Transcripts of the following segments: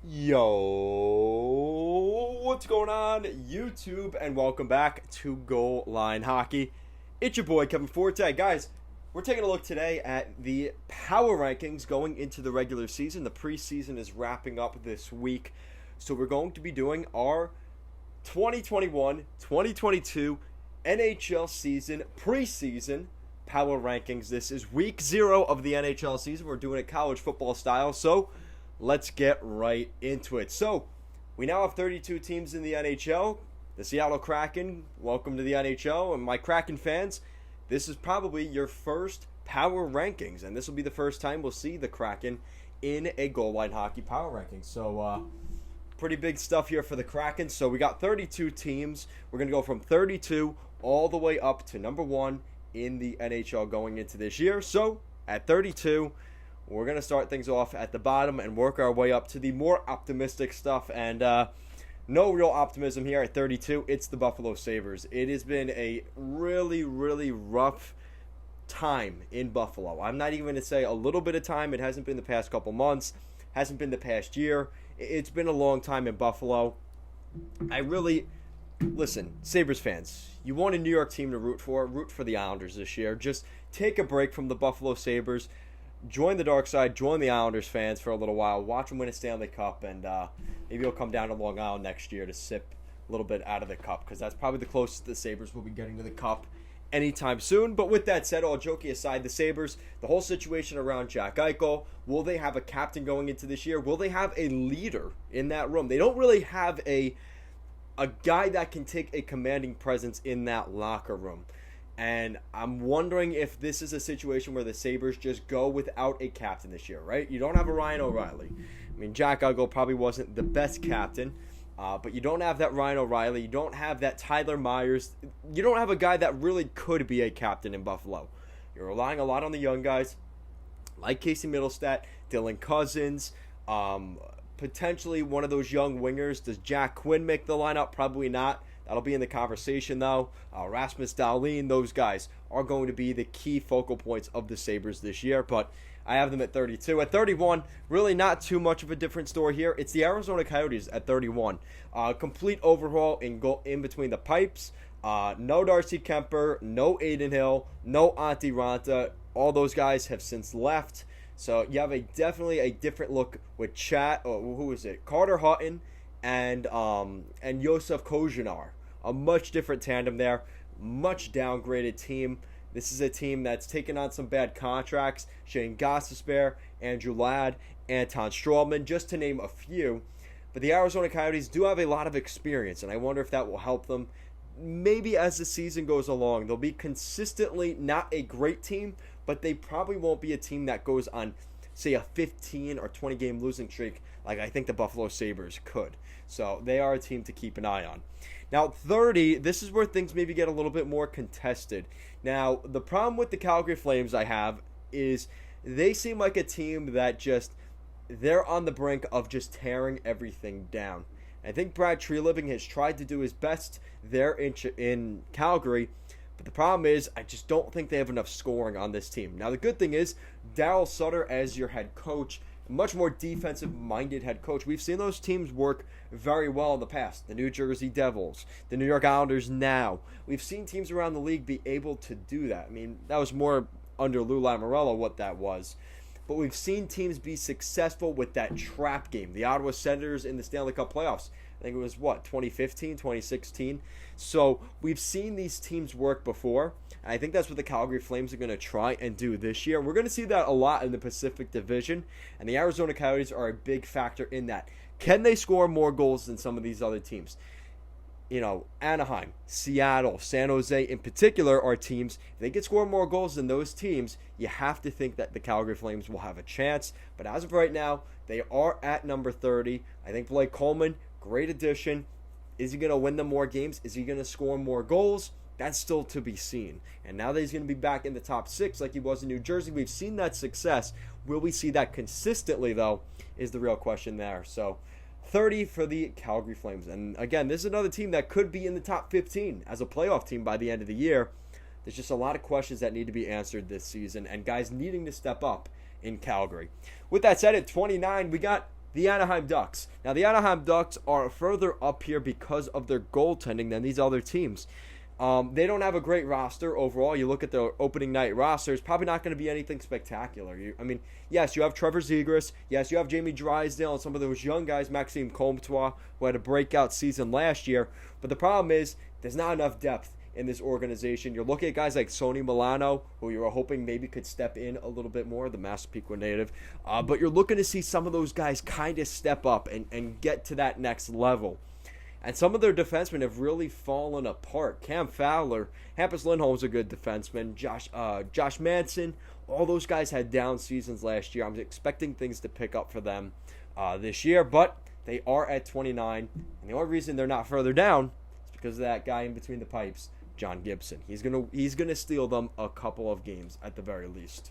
Yo, what's going on, YouTube, and welcome back to Goal Line Hockey. It's your boy, Kevin Forte. Guys, we're taking a look today at the power rankings going into the regular season. The preseason is wrapping up this week, so we're going to be doing our 2021-2022 NHL season preseason power rankings. This is week 0 of the NHL season. We're doing it college football style, so let's get right into it. So, we now have 32 teams in the NHL. The Seattle Kraken, welcome to the NHL. And my Kraken fans, this is probably your first power rankings. And this will be the first time we'll see the Kraken in a Goal Line Hockey power ranking. So, pretty big stuff here for the Kraken. So, we got 32 teams. We're going to go from 32 all the way up to number 1 in the NHL going into this year. So, at 32... we're going to start things off at the bottom and work our way up to the more optimistic stuff. And no real optimism here at 32. It's the Buffalo Sabres. It has been a really, really rough time in Buffalo. I'm not even going to say a little bit of time. It hasn't been the past couple months. Hasn't been the past year. It's been a long time in Buffalo. Listen, Sabres fans, you want a New York team to root for the Islanders this year. Just take a break from the Buffalo Sabres. Join the dark side, join the Islanders fans for a little while, watch them win a Stanley Cup, and maybe you'll come down to Long Island next year to sip a little bit out of the cup, because that's probably the closest the Sabres will be getting to the cup anytime soon. But with that said, all joking aside, the Sabres, the whole situation around Jack Eichel, will they have a captain going into this year? Will they have a leader in that room? They don't really have a guy that can take a commanding presence in that locker room. And I'm wondering if this is a situation where the Sabres just go without a captain this year, right? You don't have a Ryan O'Reilly. I mean, Jack Eichel probably wasn't the best captain, but you don't have that Ryan O'Reilly. You don't have that Tyler Myers. You don't have a guy that really could be a captain in Buffalo. You're relying a lot on the young guys, like Casey Middlestat, Dylan Cousins, potentially one of those young wingers. Does Jack Quinn make the lineup? Probably not. That'll be in the conversation, though. Rasmus Dahlin, those guys are going to be the key focal points of the Sabres this year, but I have them at 32. At 31, really not too much of a different story here. It's the Arizona Coyotes at 31. Complete overhaul in between the pipes. No Darcy Kemper, no Aiden Hill, no Antti Ranta. All those guys have since left. So you have definitely a different look with Carter Hutton and Josef Kozenar. A much different tandem there. Much downgraded team. This is a team that's taken on some bad contracts. Shane Gostisbehere, Andrew Ladd, Anton Strawman, just to name a few. But the Arizona Coyotes do have a lot of experience, and I wonder if that will help them. Maybe as the season goes along, they'll be consistently not a great team, but they probably won't be a team that goes on, say, a 15 or 20 game losing streak like I think the Buffalo Sabres could. So they are a team to keep an eye on. Now, 30, this is where things maybe get a little bit more contested. Now, the problem with the Calgary Flames I have is they seem like a team that they're on the brink of just tearing everything down. I think Brad Treliving has tried to do his best there in Calgary, but the problem is I just don't think they have enough scoring on this team. Now, the good thing is Darryl Sutter as your head coach, much more defensive-minded head coach. We've seen those teams work very well in the past. The New Jersey Devils, the New York Islanders now. We've seen teams around the league be able to do that. I mean, that was more under Lou Lamoriello what that was. But we've seen teams be successful with that trap game. The Ottawa Senators in the Stanley Cup playoffs. I think it was, 2015, 2016? So we've seen these teams work before. And I think that's what the Calgary Flames are going to try and do this year. We're going to see that a lot in the Pacific Division. And the Arizona Coyotes are a big factor in that. Can they score more goals than some of these other teams? Anaheim, Seattle, San Jose in particular are teams. If they can score more goals than those teams, you have to think that the Calgary Flames will have a chance. But as of right now, they are at number 30. I think Blake Coleman, great addition. Is he going to win them more games? Is he going to score more goals? That's still to be seen. And now that he's going to be back in the top 6 like he was in New Jersey, we've seen that success. Will we see that consistently, though, is the real question there. So 30 for the Calgary Flames. And again, this is another team that could be in the top 15 as a playoff team by the end of the year. There's just a lot of questions that need to be answered this season and guys needing to step up in Calgary. With that said, at 29, we got the Anaheim Ducks. Now, the Anaheim Ducks are further up here because of their goaltending than these other teams. They don't have a great roster overall. You look at their opening night roster, it's probably not going to be anything spectacular. Yes, you have Trevor Zegras. Yes, you have Jamie Drysdale and some of those young guys, Maxime Comtois, who had a breakout season last year. But the problem is there's not enough depth in this organization. You're looking at guys like Sonny Milano, who you were hoping maybe could step in a little bit more, the Massapequa native. But you're looking to see some of those guys kind of step up and get to that next level. And some of their defensemen have really fallen apart. Cam Fowler, Hampus Lindholm's a good defenseman. Josh Manson, all those guys had down seasons last year. I'm expecting things to pick up for them this year, but they are at 29. And the only reason they're not further down is because of that guy in between the pipes, John Gibson. He's gonna steal them a couple of games at the very least.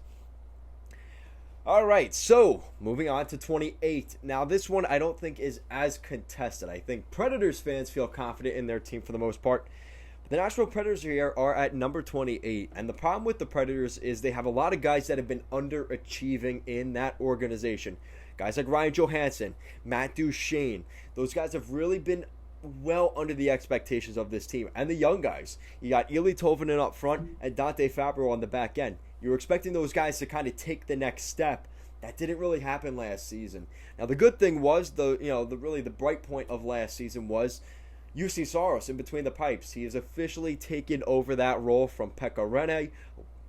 All right, so moving on to 28. Now, this one I don't think is as contested. I think Predators fans feel confident in their team for the most part. But the Nashville Predators here are at number 28. And the problem with the Predators is they have a lot of guys that have been underachieving in that organization. Guys like Ryan Johansson, Matt Duchene. Those guys have really been well under the expectations of this team. And the young guys. You got Eeli Tolvanen up front and Dante Fabro on the back end. You were expecting those guys to kind of take the next step. That didn't really happen last season. Now, the good thing was, the bright point of last season was UC Saros in between the pipes. He has officially taken over that role from Pekka Rinne.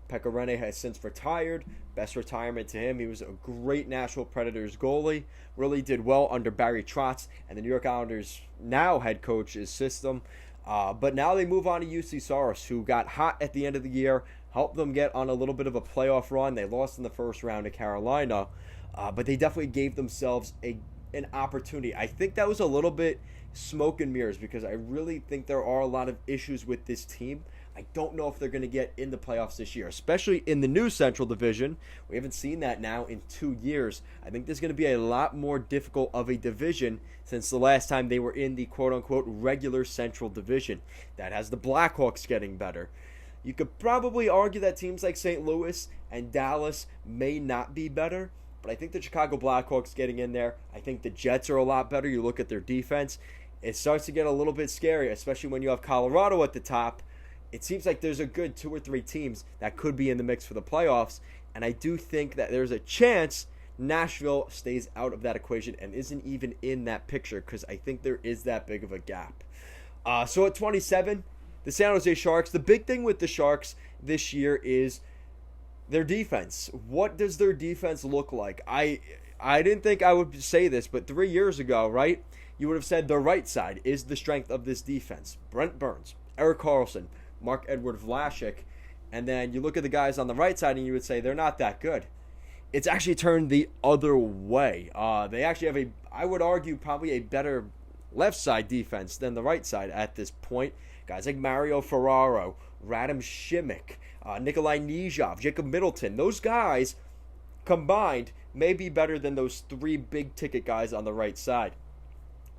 Pekka Rinne has since retired. Best retirement to him. He was a great Nashville Predators goalie. Really did well under Barry Trotz and the New York Islanders now head coach's system. But now they move on to UC Saros, who got hot at the end of the year, helped them get on a little bit of a playoff run. They lost in the first round to Carolina, but they definitely gave themselves an opportunity. I think that was a little bit smoke and mirrors because I really think there are a lot of issues with this team. I don't know if they're going to get in the playoffs this year, especially in the new Central Division. We haven't seen that now in 2 years. I think there's going to be a lot more difficult of a division since the last time they were in the quote-unquote regular Central Division. That has the Blackhawks getting better. You could probably argue that teams like St. Louis and Dallas may not be better, but I think the Chicago Blackhawks getting in there. I think the Jets are a lot better. You look at their defense. It starts to get a little bit scary, especially when you have Colorado at the top. It seems like there's a good 2 or 3 teams that could be in the mix for the playoffs, and I do think that there's a chance Nashville stays out of that equation and isn't even in that picture because I think there is that big of a gap. So at 27, the San Jose Sharks. The big thing with the Sharks this year is their defense. What does their defense look like? I didn't think I would say this, but 3 years ago, right, you would have said the right side is the strength of this defense. Brent Burns, Erik Karlsson, Mark-Edward Vlasic, and then you look at the guys on the right side and you would say they're not that good. It's actually turned the other way. They actually have I would argue, probably a better left side defense than the right side at this point. Guys like Mario Ferraro, Radim Shimmick, Nikolai Nijov, Jacob Middleton, those guys combined may be better than those 3 big ticket guys on the right side.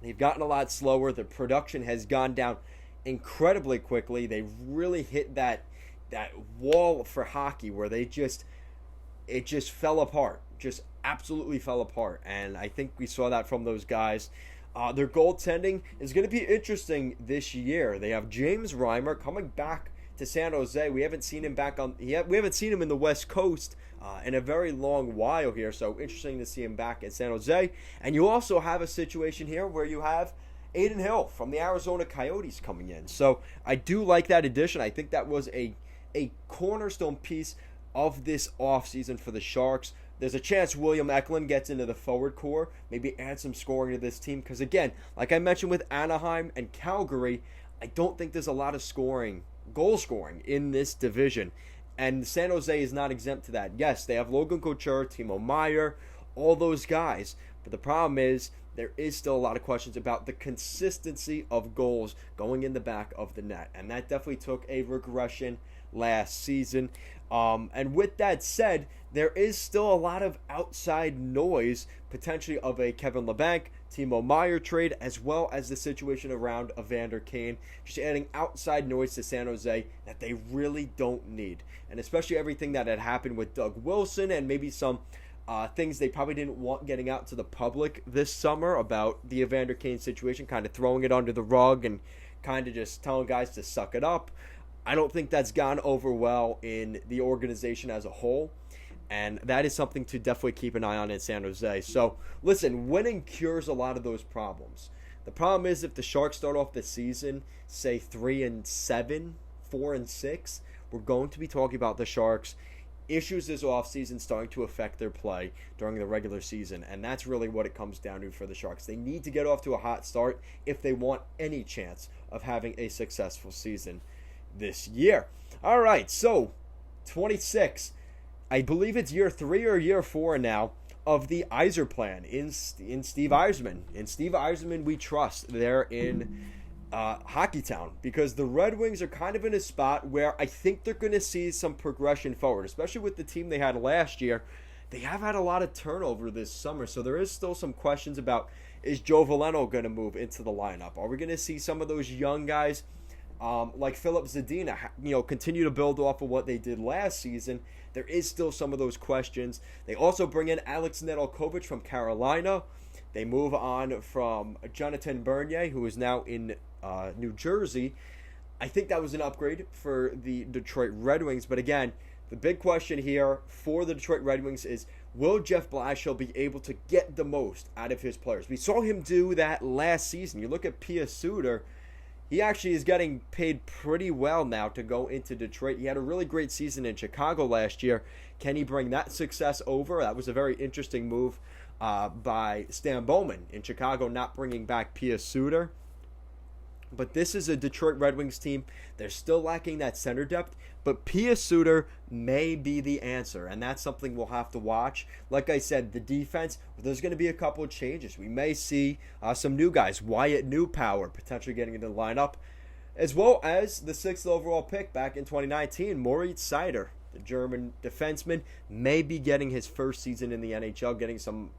They've gotten a lot slower. The production has gone down incredibly quickly. They really hit that wall for hockey where it just fell apart, just absolutely fell apart. And I think we saw that from those guys. Their goaltending is going to be interesting this year. They have James Reimer coming back to San Jose. We haven't seen him we haven't seen him in the West Coast in a very long while here. So interesting to see him back in San Jose. And you also have a situation here where you have Adin Hill from the Arizona Coyotes coming in. So I do like that addition. I think that was a cornerstone piece of this offseason for the Sharks. There's a chance William Eklund gets into the forward core, maybe add some scoring to this team. Because again, like I mentioned with Anaheim and Calgary, I don't think there's a lot of goal scoring in this division. And San Jose is not exempt to that. Yes, they have Logan Couture, Timo Meier, all those guys. But the problem is there is still a lot of questions about the consistency of goals going in the back of the net. And that definitely took a regression last season. And with that said, there is still a lot of outside noise, potentially of a Kevin Labanc, Timo Meier trade, as well as the situation around Evander Kane, just adding outside noise to San Jose that they really don't need. And especially everything that had happened with Doug Wilson and maybe some things they probably didn't want getting out to the public this summer about the Evander Kane situation, kind of throwing it under the rug and kind of just telling guys to suck it up. I don't think that's gone over well in the organization as a whole, and that is something to definitely keep an eye on in San Jose. So, listen, winning cures a lot of those problems. The problem is if the Sharks start off the season, say 3-7, 4-6, we're going to be talking about the Sharks' issues this offseason starting to affect their play during the regular season, and that's really what it comes down to for the Sharks. They need to get off to a hot start if they want any chance of having a successful season this year. All right, so 26. I believe it's year 3 or year 4 now of the Yzer plan in Steve Yzerman. In Steve Yzerman, we trust there in Hockeytown, because the Red Wings are kind of in a spot where I think they're going to see some progression forward, especially with the team they had last year. They have had a lot of turnover this summer, so there is still some questions about, is Joe Veleno going to move into the lineup? Are we going to see some of those young guys like Filip Zadina, continue to build off of what they did last season? There is still some of those questions. They also bring in Alex Nedeljkovic from Carolina. They move on from Jonathan Bernier, who is now in New Jersey. I think that was an upgrade for the Detroit Red Wings. But again, the big question here for the Detroit Red Wings is, will Jeff Blashill be able to get the most out of his players? We saw him do that last season. You look at Pia Suter, he actually is getting paid pretty well now to go into Detroit. He had a really great season in Chicago last year. Can he bring that success over? That was a very interesting move by Stan Bowman in Chicago, not bringing back Pia Suter. But this is a Detroit Red Wings team. They're still lacking that center depth, but Pia Suter may be the answer, and that's something we'll have to watch. Like I said, the defense, there's going to be a couple of changes. We may see some new guys, Wyatt Newpower potentially getting into the lineup, as well as the 6th overall pick back in 2019, Moritz Seider, the German defenseman, may be getting his first season in the NHL, getting some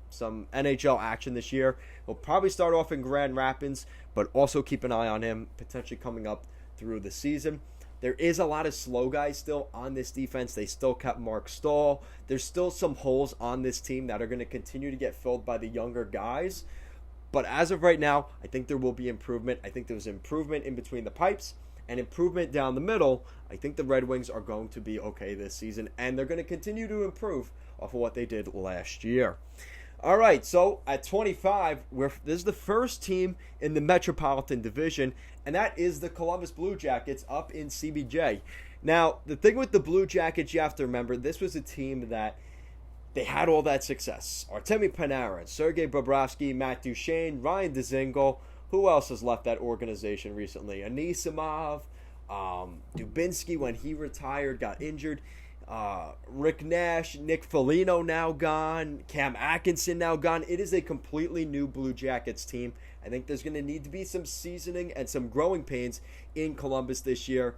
NHL action this year. He'll probably start off in Grand Rapids, but also keep an eye on him potentially coming up through the season. There is a lot of slow guys still on this defense. They still kept Mark Stahl. There's still some holes on this team that are going to continue to get filled by the younger guys. But as of right now, I think there will be improvement. I think there's improvement in between the pipes and improvement down the middle. I think the Red Wings are going to be okay this season, and they're going to continue to improve off of what they did last year. All right, so at 25, this is the first team in the Metropolitan Division, and that is the Columbus Blue Jackets up in CBJ. Now, the thing with the Blue Jackets, you have to remember, this was a team that they had all that success. Artemi Panarin, Sergei Bobrovsky, Matt Duchene, Ryan Dzingel. Who else has left that organization recently? Anisimov, Dubinsky when he retired, got injured. Rick Nash, Nick Foligno now gone, Cam Atkinson now gone. It is a completely new Blue Jackets team. I think there's going to need to be some seasoning and some growing pains in Columbus this year.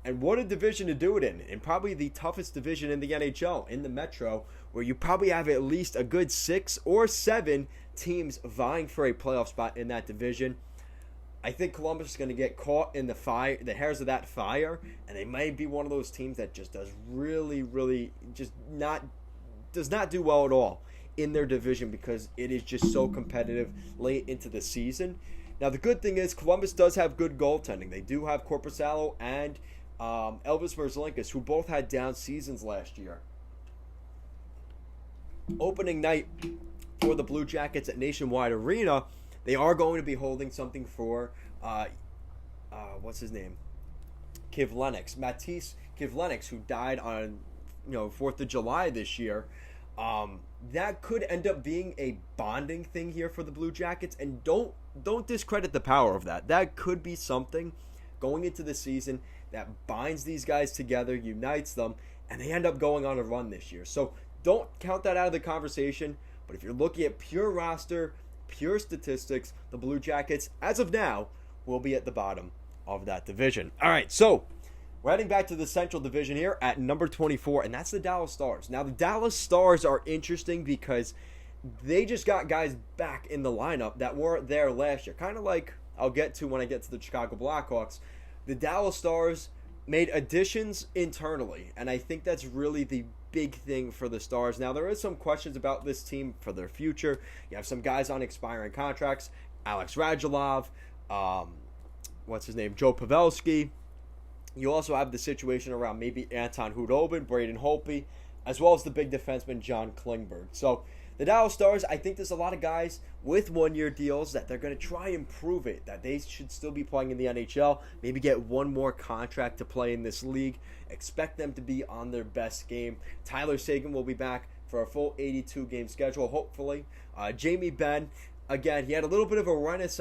And what a division to do it in probably the toughest division in the NHL, in the Metro, where you probably have at least a good 6 or 7 teams vying for a playoff spot in that division. I think Columbus is going to get caught in the hairs of that fire, and they may be one of those teams that just does does not do well at all in their division, because it is just so competitive late into the season. Now, the good thing is Columbus does have good goaltending. They do have Korpisalo and Elvis Merzlikins, who both had down seasons last year. Opening night for the Blue Jackets at Nationwide Arena, they are going to be holding something for, what's his name? Matisse Kivlenix, who died on, 4th of July this year. That could end up being a bonding thing here for the Blue Jackets, and don't discredit the power of that. That could be something going into the season that binds these guys together, unites them, and they end up going on a run this year. So don't count that out of the conversation, but if you're looking at pure roster, pure statistics, the Blue Jackets, as of now, will be at the bottom of that division. All right, so we're heading back to the Central Division here at number 24, and that's the Dallas Stars. Now, the Dallas Stars are interesting because they just got guys back in the lineup that weren't there last year. Kind of like I'll get to when I get to the Chicago Blackhawks. The Dallas Stars made additions internally, and I think that's really the big thing for the Stars. Now, there is some questions about this team for their future. You have some guys on expiring contracts. Alex Radulov, what's his name, Joe Pavelski. You also have the situation around maybe Anton Khudobin, Braden Holtby, as well as the big defenseman John Klingberg. So the Dallas Stars, I think there's a lot of guys with one-year deals that they're going to try and prove it, that they should still be playing in the NHL, maybe get one more contract to play in this league. Expect them to be on their best game. Tyler Seguin will be back for a full 82-game schedule, hopefully. Jamie Benn, again, he had a little bit of a renaissance